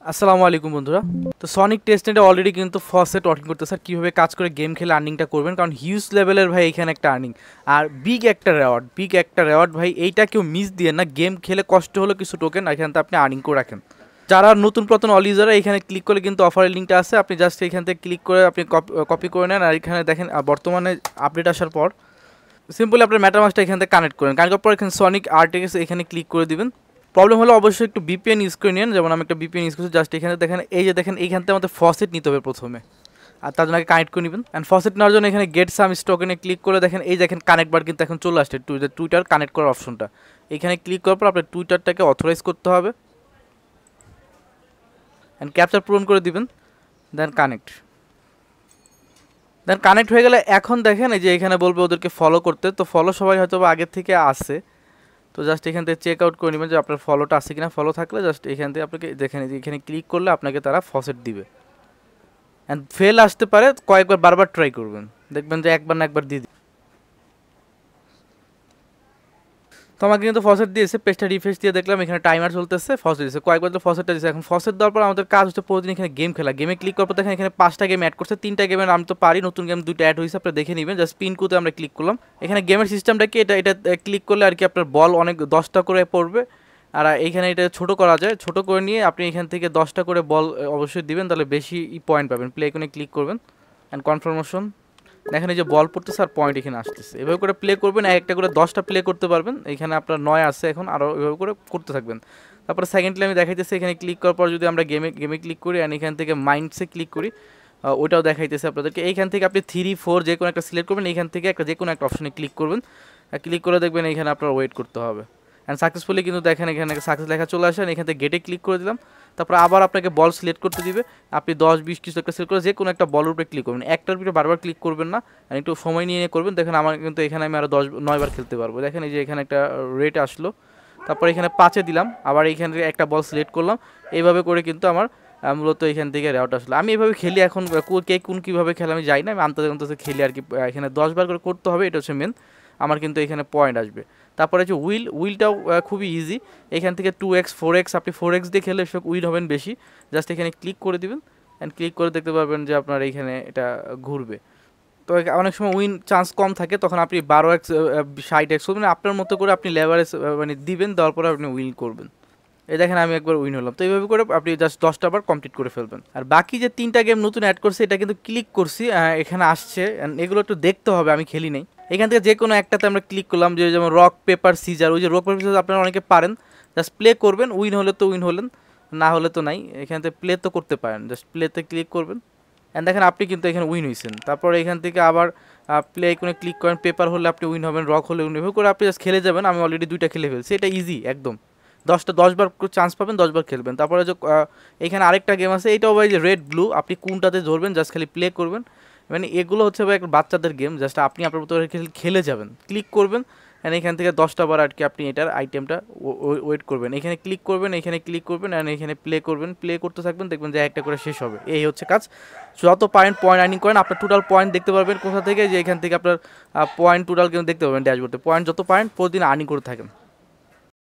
আসসালামু আলাইকুম বন্ধুরা। তো সনিক টেস্টনেটে অলরেডি কিন্তু ফসেট ওয়ার্কিং করতেছে। আর কীভাবে কাজ করে গেম খেলে আর্নিংটা করবেন, কারণ হিউজ লেভেলের ভাই এখানে একটা আর্নিং আর বিগ একটা রেওয়ার্ড ভাই। এইটা কেউ মিস দিয়ে না, গেম খেলে কষ্ট হলো কিছু টোকেন এখান থেকে আপনি আর্নিং করে রাখেন। যারা নতুন প্রথম অল ইউজাররা এখানে ক্লিক করলে কিন্তু অফারের লিঙ্কটা আছে, আপনি জাস্ট এখান থেকে ক্লিক করে আপনি কপি করে নেন। আর এখানে দেখেন বর্তমানে আপডেট আসার পর সিম্পলি আপনার ম্যাটারমাসটা এখান থেকে কানেক্ট করেন। কানেক্ট করার পর এখানে সনিক আরটিএক্স এখানে ক্লিক করে দিবেন। প্রবলেম হলো অবশ্যই একটু বিপিএন ইউজ করে নিন, যেমন আমি একটা বিপিএন ইউজ করছি। জাস্ট এখানে দেখেন, এই যে দেখেন এইখান থেকে আমাদের ফসেট নিতে হবে প্রথমে, আর তার জন্য আগে কানেক্ট করে নেবেন। অ্যান্ড ফসেট নেওয়ার জন্য এখানে গেট সাম স্টোকেনে ক্লিক করে দেখেন, এই দেখেন কানেক্ট বার কিন্তু এখন চলে আসছে, টুইটার কানেক্ট করার অপশনটা। এখানে ক্লিক করার পর আপনার টুইটারটাকে অথরাইজ করতে হবে অ্যান্ড ক্যাপচার পূরণ করে দিবেন, দেন কানেক্ট হয়ে গেলে এখন দেখেন এই যে এখানে বলবে ওদেরকে ফলো করতে। তো ফলো সবাই হয়তো আগের থেকে আসে, তো জাস্ট এখান থেকে চেক আউট করে নেবেন যে আপনার ফলোটা আছে কিনা। ফলো থাকলে জাস্ট এখান থেকে আপনাকে দেখেন এখানে ক্লিক করলে আপনাকে তারা ফসেট দিবে। অ্যান্ড ফেল আসতে পারে, কয়েকবার বারবার ট্রাই করবেন, দেখবেন যে একবার না একবার দিয়ে দিবে। তো আমাকে কিন্তু ফসেট দিয়েছে, পেজটা রিফ্রেশ দিয়ে দেখলাম এখানে টাইমার চলতেছে, ফসেট দিয়েছে কয়েকবার, তো ফসেটটা দিয়েছে। এখন ফসেট দেওয়ার পর আমাদের কাজ হচ্ছে প্রতিদিন এখানে গেম খেলা। গেমে ক্লিক করার পর দেখেন এখানে 5টা গেম অ্যাড করছে, 3টা গেমের আমি তো পারি, নতুন গেম 2টা অ্যাড হয়েছে, আপনি দেখে নেবেন। জাস্ট পিন কুতে আমরা ক্লিক করলাম। এখানে গেমের সিস্টেমটা কি, এটা ক্লিক করলে আর কি আপনার বল অনেক 10টা করে পড়বে। আর এইখানে এটা ছোটো করা যায়, ছোটো করে নিয়ে আপনি এখান থেকে 10টা করে বল অবশ্যই দিবেন, তাহলে বেশি পয়েন্ট পাবেন। প্লে আইকনে ক্লিক করবেন অ্যান্ড কনফার্মেশন, দেখেন এই যে বল পড়তেছে আর পয়েন্ট এখানে আসতেছে। এভাবে করে প্লে করবেন, একটা করে 10টা প্লে করতে পারবেন। এখানে আপনার 9 আছে এখন, আরও এভাবে করে করতে থাকবেন। তারপরে সেকেন্ডলি আমি দেখাইতেছি, এখানে ক্লিক করার পর যদি আমরা গেমে ক্লিক করি অ্যান্ড এখান থেকে মাইন্ডসে ক্লিক করি, ওইটাও দেখাইতেছে আপনাদেরকে। এইখান থেকে আপনি 3, 4 যে কোনো একটা সিলেক্ট করবেন, এইখান থেকে যে কোনো একটা অপশনে ক্লিক করবেন। ক্লিক করে দেখবেন এখানে আপনার ওয়েট করতে হবে। অ্যান্ড সাকসেসফুলি কিন্তু দেখেন এখানে সাকসেস লেখা চলে আসে। এখান থেকে গেটে ক্লিক করে দিলাম। তারপর আবার আপনাকে বল সিলেক্ট করতে দিবে, আপনি 10, 20 কিছু একটা সিলেক্ট করে যে কোনো একটা বলের উপরে ক্লিক করবেন। একটার উপরে বারবার ক্লিক করবেন না, একটু সময় নিয়ে করবেন। দেখেন আমার কিন্তু এখানে আমি আরও 9 বার খেলতে পারবো। দেখেন এই যে এখানে একটা রেট আসলো, তারপর এখানে 5-এ দিলাম, আবার এখান থেকে একটা বল সিলেক্ট করলাম। এইভাবে করে কিন্তু আমার মূলত এখান থেকে রেওয়ার্ড আসলো। আমি এভাবে খেলি। এখন কে কোন কীভাবে খেলে আমি যাই না, আমি আন্তর্জাতিক খেলি আর কি। এখানে 10 বার করে করতে হবে, এটা হচ্ছে মেন। আমার কিন্তু এখানে পয়েন্ট আসবে। তারপরে হচ্ছে উইলটাও খুবই ইজি। এখান থেকে 2x 4x, আপনি 4x দিয়ে খেলে সব উইল হবেন বেশি। জাস্ট এখানে ক্লিক করে দিবেন অ্যান্ড ক্লিক করে দেখতে পারবেন যে আপনার এইখানে এটা ঘুরবে। তো অনেক সময় উইন চান্স কম থাকে, তখন আপনি 12x 60x মানে আপনার মতো করে আপনি লেভারেজ মানে দিবেন, দেওয়ার পরে আপনি উইন করবেন। এই দেখেন আমি একবার উইন হলাম। তো এইভাবে করে আপনি জাস্ট 10টা বার কমপ্লিট করে ফেলবেন। আর বাকি যে 3টা গেম নতুন অ্যাড করছে, এটা কিন্তু ক্লিক করছি, এখানে আসছে, এগুলো একটু দেখতে হবে, আমি খেলি নেই। এখান থেকে যে কোনো একটাতে আমরা ক্লিক করলাম, যে যেমন রক পেপার সিজার। ওই যে রক পেপার সিজার আপনারা অনেকে পারেন, জাস্ট প্লে করবেন, উইন হলে তো উইন হলেন, না হলে তো নাই। এখান থেকে প্লে তো করতে পারেন, জাস্ট প্লেতে ক্লিক করবেন অ্যান্ড দেখেন আপনি কিন্তু এখানে উইন হয়েছেন। তারপর এখান থেকে আবার প্লে আইকনে ক্লিক করেন, পেপার হলে আপনি উইন হবেন, রক হলে উইন হবে করে আপনি জাস্ট খেলে যাবেন। আমি অলরেডি 2টা খেলে ফেলছি, এটা ইজি একদম। 10 বার চান্স পাবেন, 10 বার খেলবেন। তারপরে যে এখানে আরেকটা গেম আছে, এইটাও ভাই যে রেড ব্লু, আপনি কোনটাতে ধরবেন, জাস্ট খালি প্লে করবেন। মানে এগুলো হচ্ছে ভাই একটা বাচ্চাদের গেম, জাস্ট আপনি আপনার মতো খেলে যাবেন, ক্লিক করবেন অ্যান্ড এখান থেকে 10টা বার আর কি আপনি এটার আইটেমটা ওয়েট করবেন। এখানে ক্লিক করবেন অ্যান্ড এখানে প্লে করবেন, প্লে করতে থাকবেন, দেখবেন যে একটা করে শেষ হবে। এই হচ্ছে কাজ। যত পয়েন্ট আর্নিং করেন, আপনার টোটাল পয়েন্ট দেখতে পারবেন কোথা থেকে, যে এখান থেকে আপনার পয়েন্ট টোটাল কিন্তু দেখতে পাবেন ড্যাশবোর্ডে। পয়েন্ট যত পয়েন্ট প্রতিদিন আর্নিং করে থাকেন।